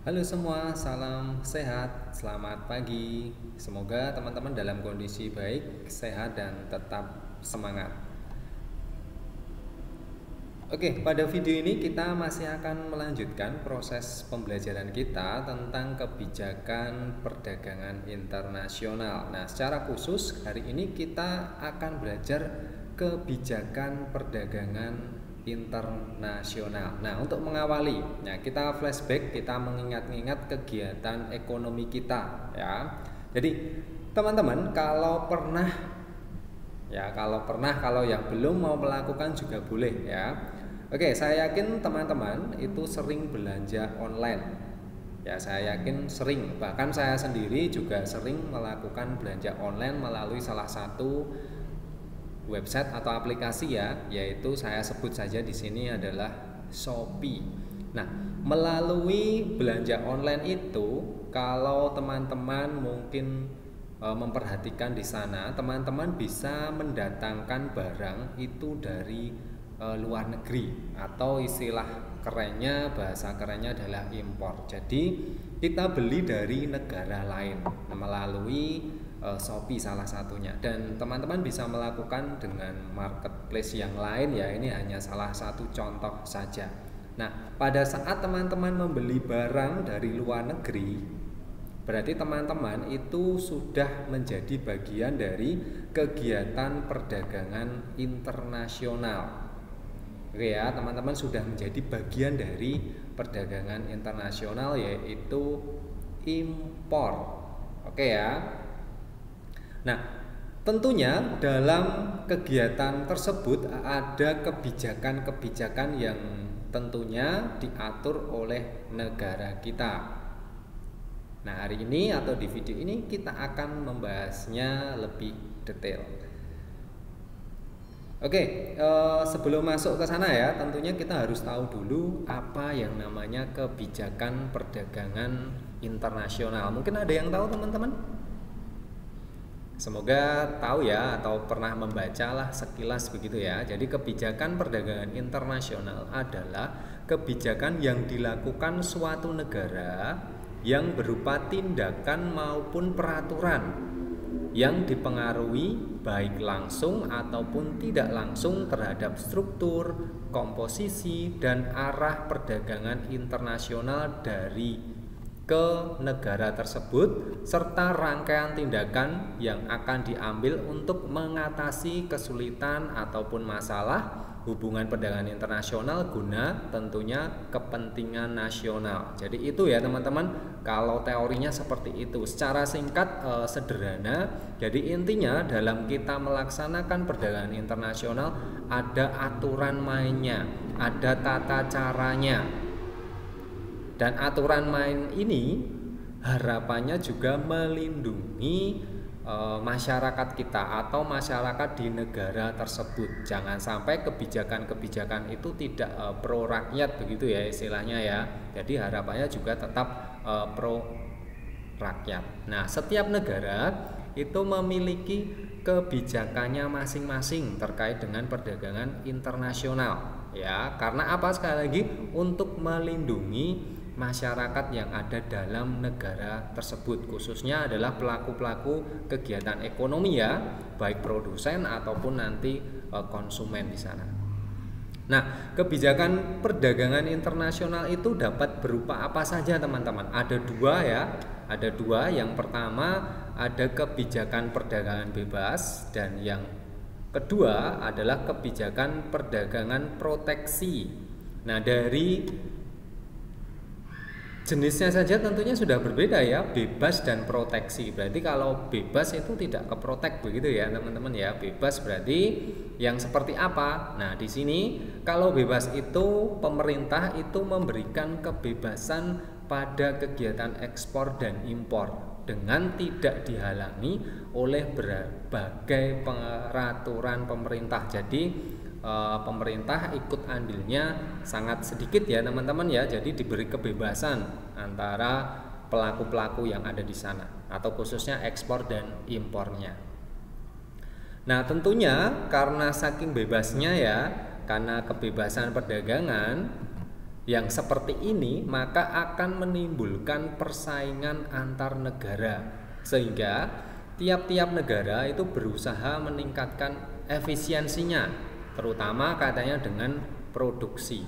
Halo semua, salam sehat, selamat pagi. Semoga teman-teman dalam kondisi baik, sehat, dan tetap semangat. Oke, pada video ini kita masih akan melanjutkan proses pembelajaran kita tentang kebijakan perdagangan internasional. Nah, secara khusus hari ini kita akan belajar kebijakan perdagangan internasional. Nah, untuk mengawali, nah kita flashback, kita mengingat-ingat kegiatan ekonomi kita, ya. Jadi, teman-teman kalau yang belum mau melakukan juga boleh, ya. Oke, saya yakin teman-teman itu sering belanja online. Ya, saya yakin sering, bahkan saya sendiri juga sering melakukan belanja online melalui salah satu website atau aplikasi, ya, yaitu saya sebut saja di sini adalah Shopee. Nah, melalui belanja online itu, kalau teman-teman mungkin memperhatikan di sana, teman-teman bisa mendatangkan barang itu dari luar negeri, atau istilah kerennya, bahasa kerennya adalah impor. Jadi kita beli dari negara lain melalui Shopee salah satunya, dan teman-teman bisa melakukan dengan marketplace yang lain, ya. Ini hanya salah satu contoh saja. Nah, pada saat teman-teman membeli barang dari luar negeri, berarti teman-teman itu sudah menjadi bagian dari kegiatan perdagangan internasional. Oke, ya, teman-teman sudah menjadi bagian dari perdagangan internasional, yaitu impor. Oke, ya. Nah, tentunya dalam kegiatan tersebut ada kebijakan-kebijakan yang tentunya diatur oleh negara kita. Nah, hari ini atau di video ini kita akan membahasnya lebih detail. Oke, sebelum masuk ke sana, ya, tentunya kita harus tahu dulu apa yang namanya kebijakan perdagangan internasional. Mungkin ada yang tahu, teman-teman? Semoga tahu, ya, atau pernah membaca lah sekilas begitu, ya. Jadi kebijakan perdagangan internasional adalah kebijakan yang dilakukan suatu negara yang berupa tindakan maupun peraturan yang dipengaruhi baik langsung ataupun tidak langsung terhadap struktur, komposisi, dan arah perdagangan internasional dari ke negara tersebut, serta rangkaian tindakan yang akan diambil untuk mengatasi kesulitan ataupun masalah hubungan perdagangan internasional guna tentunya kepentingan nasional. Jadi itu, ya, teman-teman, kalau teorinya seperti itu. Secara singkat, sederhana, jadi intinya dalam kita melaksanakan perdagangan internasional ada aturan mainnya, ada tata caranya. Dan aturan main ini harapannya juga melindungi masyarakat kita atau masyarakat di negara tersebut. Jangan sampai kebijakan-kebijakan itu tidak pro rakyat begitu, ya, istilahnya, ya. Jadi harapannya juga tetap pro rakyat. Nah, setiap negara itu memiliki kebijakannya masing-masing terkait dengan perdagangan internasional, ya. Karena apa? Sekali lagi, untuk melindungi masyarakat yang ada dalam negara tersebut, khususnya adalah pelaku-pelaku kegiatan ekonomi, ya, baik produsen ataupun nanti konsumen di sana. Nah, kebijakan perdagangan internasional itu dapat berupa apa saja, teman-teman? Ada dua, ya. Ada dua. Yang pertama ada kebijakan perdagangan bebas, dan yang kedua adalah kebijakan perdagangan proteksi. Nah, dari jenisnya saja tentunya sudah berbeda, ya, bebas dan proteksi. Berarti kalau bebas itu tidak keprotek begitu, ya, teman-teman, ya. Bebas berarti yang seperti apa? Nah, di sini kalau bebas itu pemerintah itu memberikan kebebasan pada kegiatan ekspor dan impor dengan tidak dihalangi oleh berbagai peraturan pemerintah. Jadi pemerintah ikut andilnya sangat sedikit, ya, teman-teman, ya. Jadi diberi kebebasan antara pelaku-pelaku yang ada di sana, atau khususnya ekspor dan impornya. Nah, tentunya karena saking bebasnya, ya, karena kebebasan perdagangan, yang seperti ini, maka akan menimbulkan persaingan antar negara, sehingga tiap-tiap negara itu berusaha meningkatkan efisiensinya, terutama katanya dengan produksi.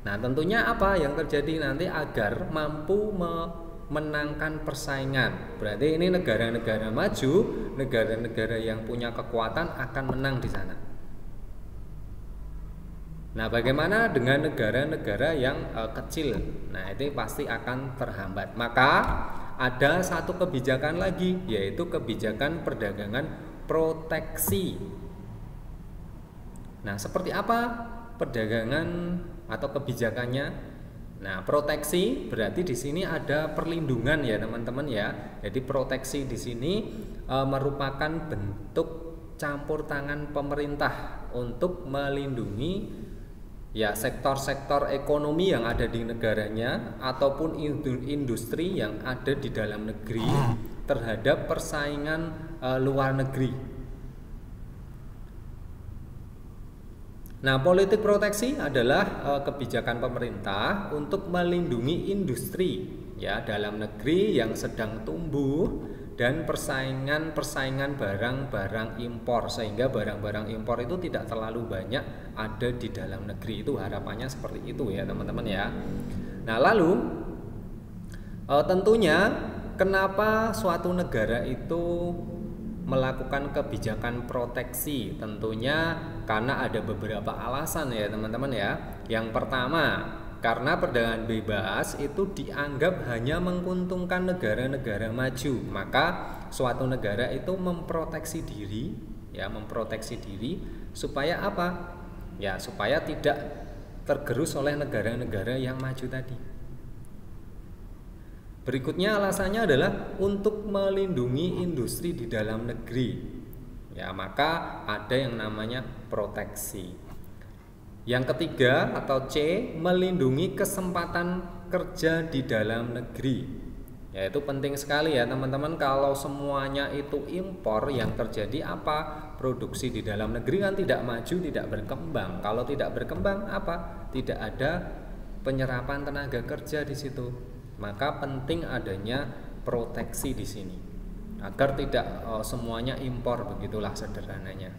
Nah, tentunya apa yang terjadi nanti agar mampu memenangkan persaingan. Berarti ini negara-negara maju, negara-negara yang punya kekuatan akan menang di sana. Nah, bagaimana dengan negara-negara yang kecil? Nah, itu pasti akan terhambat. Maka ada satu kebijakan lagi, yaitu kebijakan perdagangan proteksi. Nah, seperti apa perdagangan atau kebijakannya? Nah, proteksi berarti di sini ada perlindungan ya teman-teman ya. Jadi proteksi di sini merupakan bentuk campur tangan pemerintah untuk melindungi ya sektor-sektor ekonomi yang ada di negaranya ataupun industri yang ada di dalam negeri terhadap persaingan luar negeri. Nah, politik proteksi adalah kebijakan pemerintah untuk melindungi industri ya dalam negeri yang sedang tumbuh dan persaingan barang-barang impor, sehingga barang-barang impor itu tidak terlalu banyak ada di dalam negeri. Itu harapannya seperti itu ya teman-teman ya. Nah, lalu tentunya kenapa suatu negara itu melakukan kebijakan proteksi? Tentunya karena ada beberapa alasan ya teman-teman ya. Yang pertama, karena perdagangan bebas itu dianggap hanya menguntungkan negara-negara maju, maka suatu negara itu memproteksi diri supaya apa? Ya, supaya tidak tergerus oleh negara-negara yang maju tadi. Berikutnya alasannya adalah untuk melindungi industri di dalam negeri. Ya, maka ada yang namanya proteksi. Yang ketiga atau C, melindungi kesempatan kerja di dalam negeri. Ya, itu penting sekali ya teman-teman. Kalau semuanya itu impor, yang terjadi apa? Produksi di dalam negeri kan tidak maju, tidak berkembang. Kalau tidak berkembang apa? Tidak ada penyerapan tenaga kerja di situ. Maka penting adanya proteksi di sini agar tidak semuanya impor, begitulah sederhananya.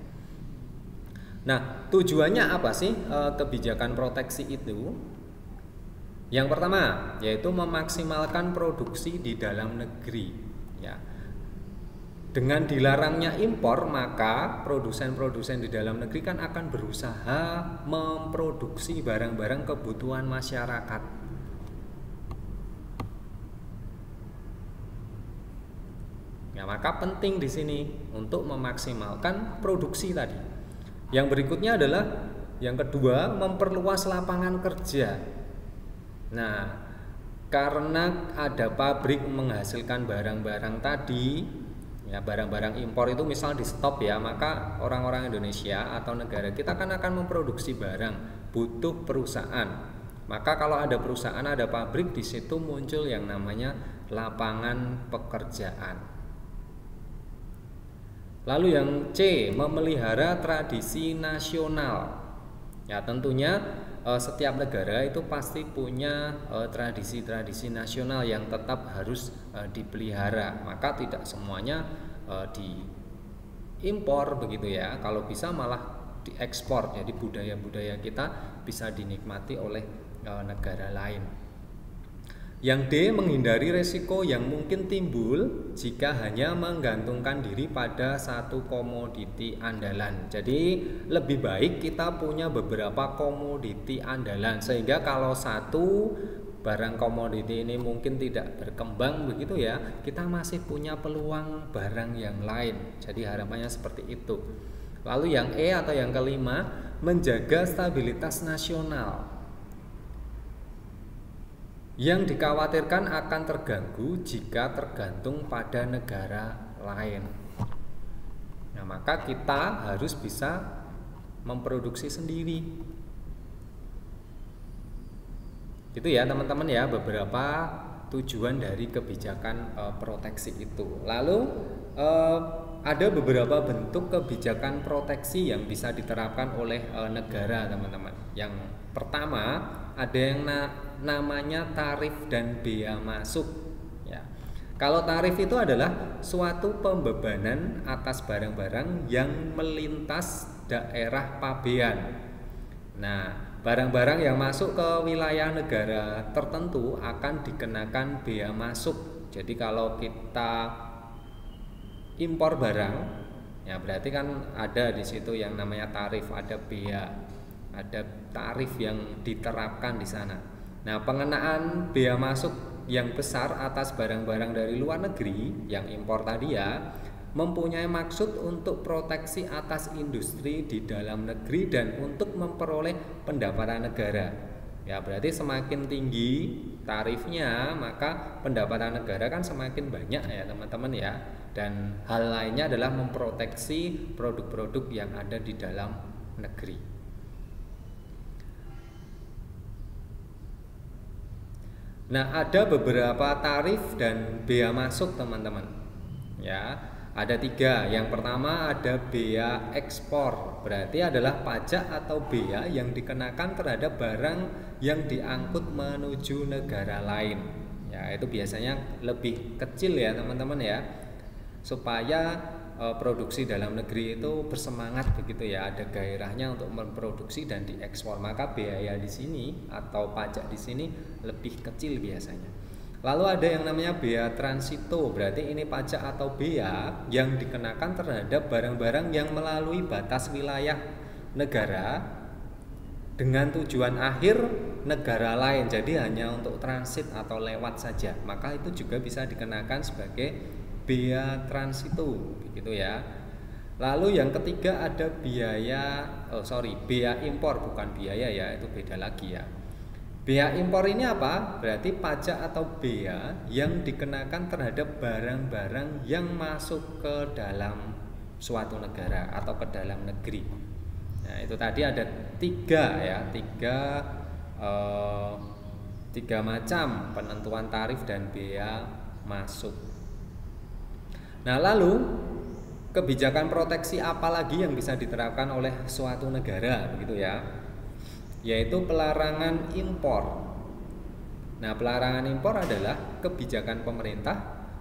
Nah, tujuannya apa sih kebijakan proteksi itu? Yang pertama yaitu memaksimalkan produksi di dalam negeri ya. Dengan dilarangnya impor, maka produsen-produsen di dalam negeri kan akan berusaha memproduksi barang-barang kebutuhan masyarakat. Ya, maka penting di sini untuk memaksimalkan produksi tadi. Yang berikutnya adalah yang kedua, memperluas lapangan kerja. Nah, karena ada pabrik menghasilkan barang-barang tadi, ya barang-barang impor itu misal di stop ya, maka orang-orang Indonesia atau negara kita kan akan memproduksi barang, butuh perusahaan. Maka kalau ada perusahaan, ada pabrik, di situ muncul yang namanya lapangan pekerjaan. Lalu yang C, memelihara tradisi nasional. Ya, tentunya setiap negara itu pasti punya tradisi-tradisi nasional yang tetap harus dipelihara. Maka tidak semuanya diimpor begitu ya. Kalau bisa malah diekspor. Jadi budaya-budaya kita bisa dinikmati oleh negara lain. Yang D, menghindari resiko yang mungkin timbul jika hanya menggantungkan diri pada satu komoditi andalan. Jadi lebih baik kita punya beberapa komoditi andalan, sehingga kalau satu barang komoditi ini mungkin tidak berkembang begitu ya, kita masih punya peluang barang yang lain. Jadi harapannya seperti itu. Lalu yang E atau yang kelima, menjaga stabilitas nasional. Yang dikhawatirkan akan terganggu jika tergantung pada negara lain. Nah, maka kita harus bisa memproduksi sendiri. Itu ya teman-teman ya, beberapa tujuan dari kebijakan proteksi itu. Lalu ada beberapa bentuk kebijakan proteksi yang bisa diterapkan oleh negara, teman-teman. Yang pertama, ada yang namanya tarif dan bea masuk. Ya. Kalau tarif itu adalah suatu pembebanan atas barang-barang yang melintas daerah pabean. Nah, barang-barang yang masuk ke wilayah negara tertentu akan dikenakan bea masuk. Jadi kalau kita impor barang, ya berarti kan ada di situ yang namanya tarif, ada bea, ada tarif yang diterapkan di sana. Nah, pengenaan bea masuk yang besar atas barang-barang dari luar negeri yang impor tadi ya, mempunyai maksud untuk proteksi atas industri di dalam negeri dan untuk memperoleh pendapatan negara. Ya, berarti semakin tinggi tarifnya, maka pendapatan negara kan semakin banyak ya, teman-teman ya. Dan hal lainnya adalah memproteksi produk-produk yang ada di dalam negeri. Nah, ada beberapa tarif dan bea masuk, teman-teman. Ya, ada 3. Yang pertama ada bea ekspor, berarti adalah pajak atau bea yang dikenakan terhadap barang yang diangkut menuju negara lain. Ya, itu biasanya lebih kecil ya, teman-teman ya, supaya produksi dalam negeri itu bersemangat begitu ya, ada gairahnya untuk memproduksi dan diekspor. Maka biaya di sini atau pajak di sini lebih kecil biasanya. Lalu ada yang namanya bea transito, berarti ini pajak atau bea yang dikenakan terhadap barang-barang yang melalui batas wilayah negara dengan tujuan akhir negara lain, jadi hanya untuk transit atau lewat saja, maka itu juga bisa dikenakan sebagai bea transito, begitu ya. Lalu yang ketiga ada bea impor, bukan biaya ya, itu beda lagi ya. Bea impor ini apa? Berarti pajak atau bea yang dikenakan terhadap barang-barang yang masuk ke dalam suatu negara atau ke dalam negeri. Nah, itu tadi ada 3 ya, 3 macam penentuan tarif dan bea masuk. Nah, lalu kebijakan proteksi apa lagi yang bisa diterapkan oleh suatu negara, begitu ya? Yaitu pelarangan impor. Nah, pelarangan impor adalah kebijakan pemerintah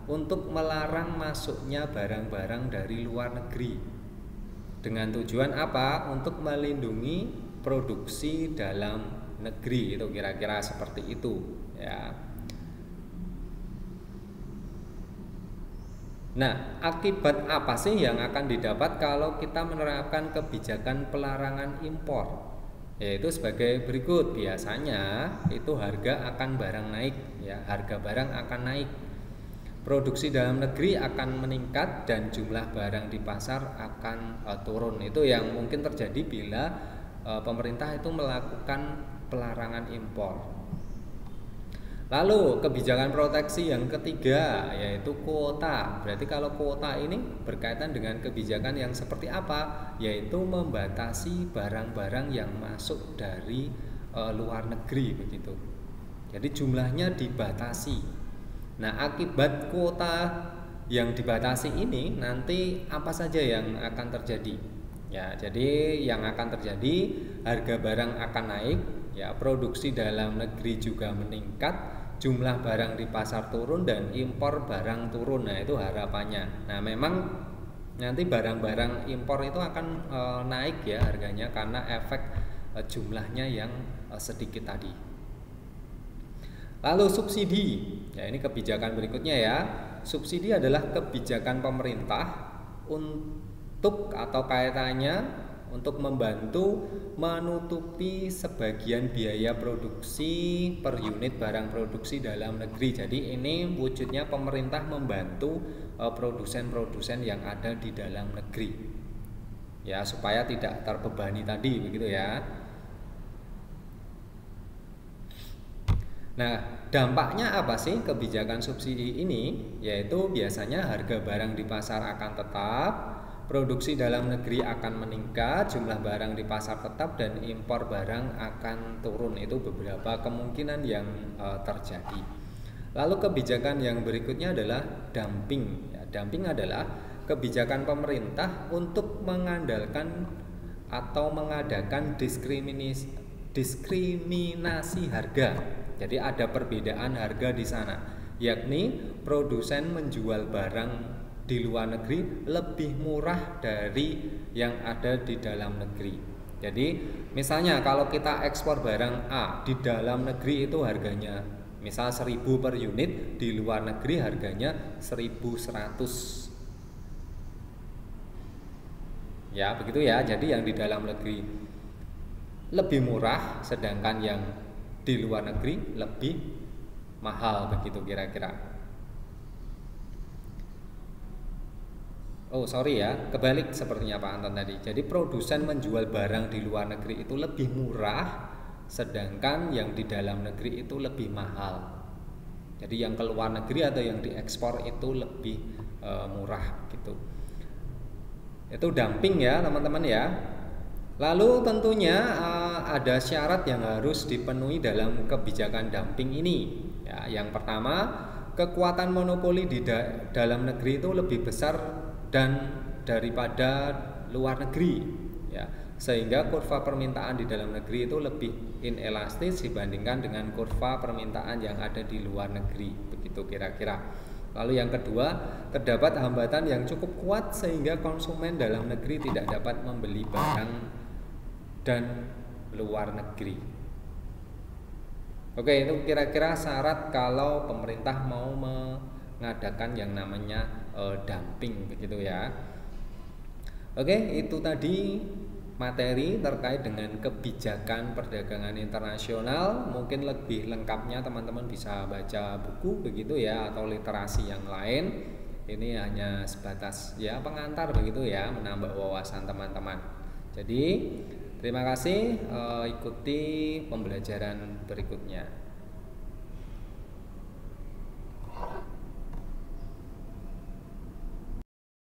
untuk melarang masuknya barang-barang dari luar negeri. Dengan tujuan apa? Untuk melindungi produksi dalam negeri, itu kira-kira seperti itu ya. Nah, akibat apa sih yang akan didapat kalau kita menerapkan kebijakan pelarangan impor? Yaitu sebagai berikut. Biasanya itu harga akan barang naik ya, harga barang akan naik. Produksi dalam negeri akan meningkat dan jumlah barang di pasar akan turun. Itu yang mungkin terjadi bila pemerintah itu melakukan pelarangan impor. Lalu kebijakan proteksi yang ketiga yaitu kuota. Berarti kalau kuota ini berkaitan dengan kebijakan yang seperti apa? Yaitu membatasi barang-barang yang masuk dari luar negeri begitu. Jadi jumlahnya dibatasi. Nah, akibat kuota yang dibatasi ini nanti apa saja yang akan terjadi? Ya, jadi yang akan terjadi harga barang akan naik, ya, produksi dalam negeri juga meningkat, jumlah barang di pasar turun dan impor barang turun. Nah, itu harapannya. Nah, memang nanti barang-barang impor itu akan naik ya harganya karena efek jumlahnya yang sedikit tadi. Lalu subsidi. Ya, ini kebijakan berikutnya ya. Subsidi adalah kebijakan pemerintah untuk atau kaitannya untuk membantu menutupi sebagian biaya produksi per unit barang produksi dalam negeri. Jadi ini wujudnya pemerintah membantu produsen-produsen yang ada di dalam negeri, ya, supaya tidak terbebani tadi begitu ya. Nah, dampaknya apa sih kebijakan subsidi ini? Yaitu biasanya harga barang di pasar akan tetap, produksi dalam negeri akan meningkat, jumlah barang di pasar tetap, dan impor barang akan turun. Itu beberapa kemungkinan yang terjadi. Lalu kebijakan yang berikutnya adalah dumping. Ya, dumping adalah kebijakan pemerintah untuk mengandalkan atau mengadakan diskriminasi harga. Jadi ada perbedaan harga di sana, yakni produsen menjual barang di luar negeri lebih murah dari yang ada di dalam negeri. Jadi misalnya kalau kita ekspor barang A di dalam negeri itu harganya misal 1.000 per unit, di luar negeri harganya 1.100. Ya, begitu ya. Jadi yang di dalam negeri lebih murah, sedangkan yang di luar negeri lebih mahal, begitu kira-kira. Oh, sorry ya, kebalik sepertinya Pak Anton tadi. Jadi produsen menjual barang di luar negeri itu lebih murah, sedangkan yang di dalam negeri itu lebih mahal. Jadi yang ke luar negeri atau yang diekspor itu lebih murah gitu. Itu dumping ya teman-teman ya. Lalu tentunya ada syarat yang harus dipenuhi dalam kebijakan dumping ini ya. Yang pertama, kekuatan monopoli di dalam negeri itu lebih besar dan daripada luar negeri ya, sehingga kurva permintaan di dalam negeri itu lebih inelastis dibandingkan dengan kurva permintaan yang ada di luar negeri, begitu kira-kira. Lalu yang kedua, terdapat hambatan yang cukup kuat sehingga konsumen dalam negeri tidak dapat membeli barang dan luar negeri. Oke, itu kira-kira syarat kalau pemerintah mau mengadakan yang namanya dumping, begitu ya. Oke, itu tadi materi terkait dengan kebijakan perdagangan internasional. Mungkin lebih lengkapnya teman-teman bisa baca buku begitu ya, atau literasi yang lain. Ini hanya sebatas ya pengantar begitu ya, menambah wawasan teman-teman. Jadi terima kasih, ikuti pembelajaran berikutnya.